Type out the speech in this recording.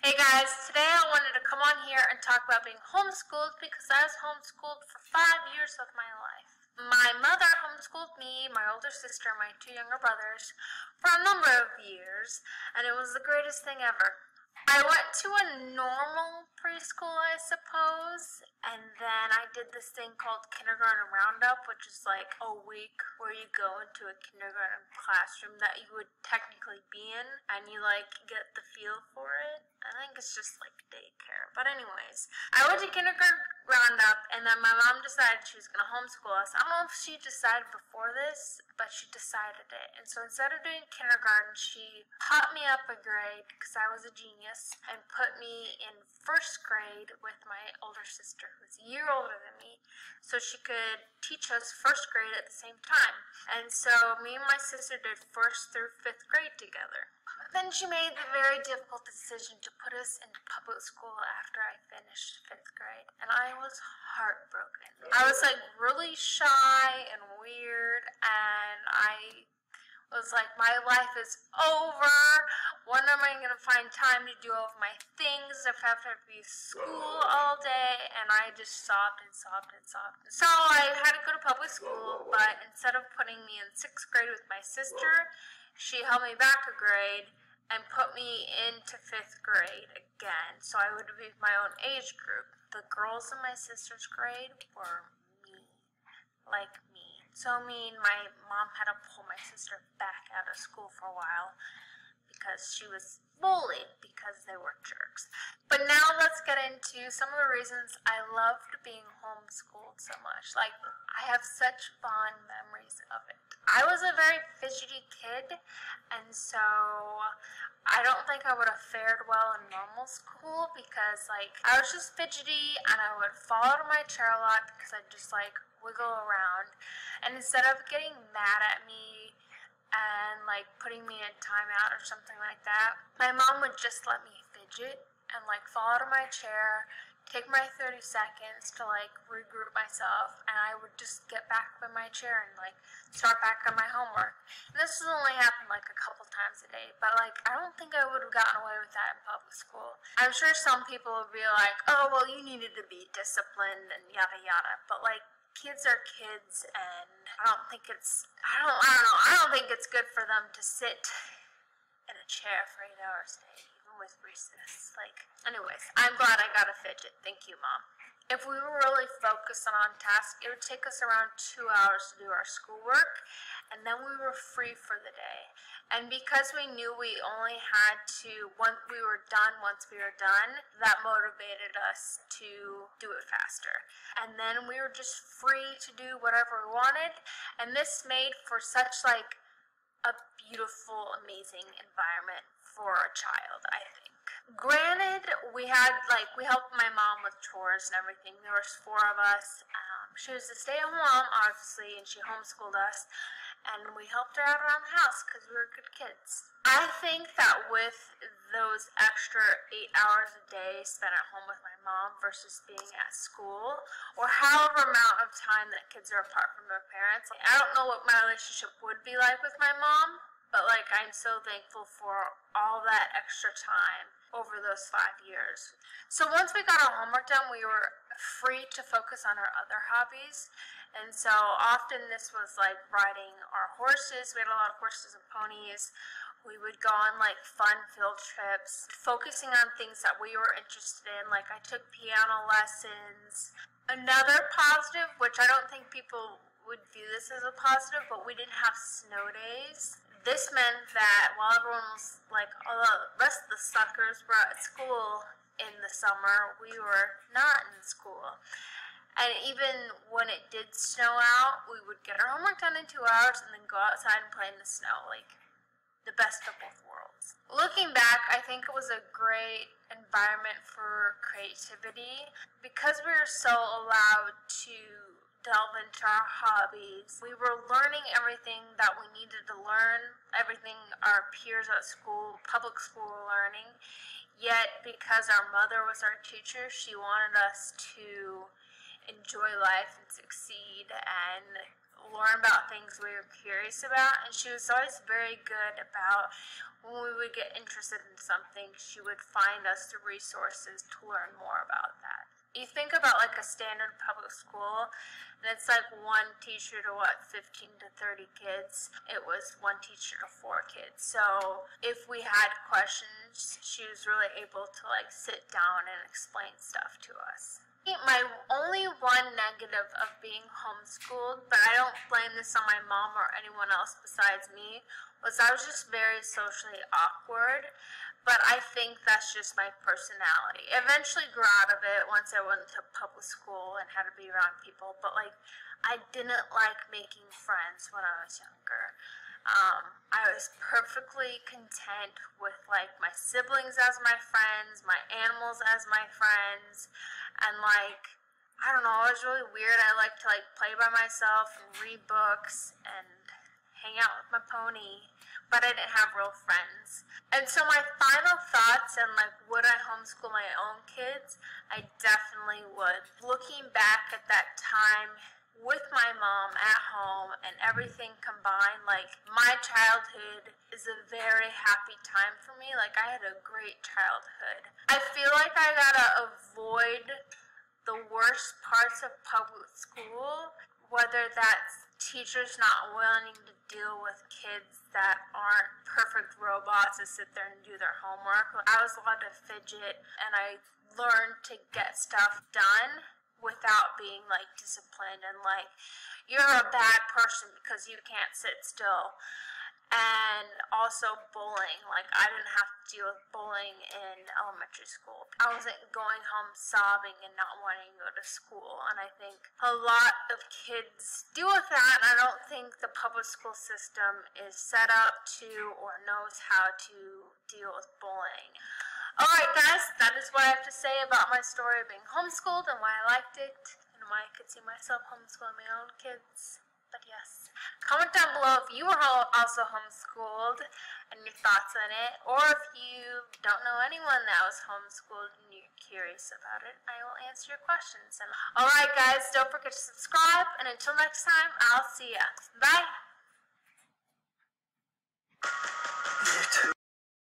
Hey guys, today I wanted to come on here and talk about being homeschooled because I was homeschooled for 5 years of my life. My mother homeschooled me, my older sister, and my two younger brothers for a number of years, and it was the greatest thing ever. I went to a normal preschool, I suppose, and then I did this thing called Kindergarten Roundup, which is like a week where you go into a kindergarten classroom that you would technically be in, and you like get the feel for it. I think it's just like daycare. But anyways, I went to Kindergarten Roundup, and then my mom decided she was going to homeschool us. I don't know if she decided before this, but she decided it. And so instead of doing kindergarten, she popped me up a grade because I was a genius and put me in first grade with my older sister, who's a year older than me, so she could teach us first grade at the same time. And so me and my sister did first through fifth grade together. Then she made the very difficult decision to put us into public school after I finished fifth grade, and I was heartbroken. I was like really shy and weird, and I was like, my life is over. When am I going to find time to do all of my things if I have to be at school all day? And I just sobbed and sobbed and sobbed. So I had to go to public school, but instead of putting me in sixth grade with my sister, she held me back a grade and put me into fifth grade again, so I would be my own age group. The girls in my sister's grade were mean, like me. So mean, my mom had to pull my sister back out of school for a while because she was bullied because they were jerks. But now let's get into some of the reasons I loved being homeschooled so much. Like, I have such fond memories of it. I was a very fidgety kid, and so I don't think I would have fared well in normal school because, like, I was just fidgety and I would fall out of my chair a lot because I'd just, like, wiggle around. And instead of getting mad at me and, like, putting me in timeout or something like that, my mom would just let me fidget and, like, fall out of my chair, take my 30 seconds to, like, regroup myself, and I would just get back up in my chair and, like, start back on my homework. And this has only happened, like, a couple times a day, but, like, I don't think I would have gotten away with that in public school. I'm sure some people would be like, oh, well, you needed to be disciplined and yada yada, but, like, kids are kids, and I don't think it's good for them to sit in a chair for 8 hours a day, even with recess. Like, anyways, I'm glad I got a fidget. Thank you, Mom. If we were really focused on task, it would take us around 2 hours to do our schoolwork, and then we were free for the day. And because we knew we only had to, once we were done, that motivated us to do it faster. And then we were just free to do whatever we wanted, and this made for such, like, a beautiful, amazing environment for a child, I think. Granted, we helped my mom with chores and everything. There was 4 of us. She was a stay-at-home mom, obviously, and she homeschooled us. And we helped her out around the house because we were good kids. I think that with those extra 8 hours a day spent at home with my mom versus being at school, or however amount of time that kids are apart from their parents, I don't know what my relationship would be like with my mom, but, like, I'm so thankful for all that extra time over those 5 years. So once we got our homework done, we were free to focus on our other hobbies. And so often this was like riding our horses. We had a lot of horses and ponies. We would go on, like, fun field trips, focusing on things that we were interested in. Like, I took piano lessons. Another positive, which I don't think people would view this as a positive, but we didn't have snow days. This meant that while everyone was, like, all the rest of the suckers were at school in the summer, we were not in school. And even when it did snow out, we would get our homework done in 2 hours and then go outside and play in the snow, like, the best of both worlds. Looking back, I think it was a great environment for creativity. Because we were so allowed to delve into our hobbies, we were learning everything that we needed to learn, everything our peers at school, public school, were learning. Yet, because our mother was our teacher, she wanted us to enjoy life and succeed and learn about things we were curious about, and she was always very good about when we would get interested in something, she would find us the resources to learn more about that. You think about like a standard public school, and it's like one teacher to 15 to 30 kids. It was one teacher to 4 kids. So if we had questions, she was really able to like sit down and explain stuff to us. My only one negative of being homeschooled, but I don't blame this on my mom or anyone else besides me, was I was just very socially awkward. But I think that's just my personality. I eventually grew out of it once I went to public school and had to be around people. But like, I didn't like making friends when I was younger. I was perfectly content with like my siblings as my friends, my animals as my friends, and like, I don't know, it was really weird. I like to like play by myself and read books and hang out with my pony, but I didn't have real friends. And so my final thoughts and like, would I homeschool my own kids? I definitely would. Looking back at that time with my mom at home and everything combined, like my childhood is a very happy time for me. Like I had a great childhood. I feel like I gotta avoid the worst parts of public school, whether that's teachers not willing to deal with kids that aren't perfect robots to sit there and do their homework. I was allowed to fidget, and I learned to get stuff done without being like disciplined and like, you're a bad person because you can't sit still. And also bullying. Like I didn't have to deal with bullying in elementary school. I wasn't going home sobbing and not wanting to go to school. And I think a lot of kids deal with that, and I don't think the public school system is set up to or knows how to deal with bullying. Alright guys, that is what I have to say about my story of being homeschooled and why I liked it and why I could see myself homeschooling my own kids. But yes, comment down below if you were also homeschooled and your thoughts on it, or if you don't know anyone that was homeschooled and you're curious about it, I will answer your questions. And alright guys, don't forget to subscribe, and until next time, I'll see ya. Bye!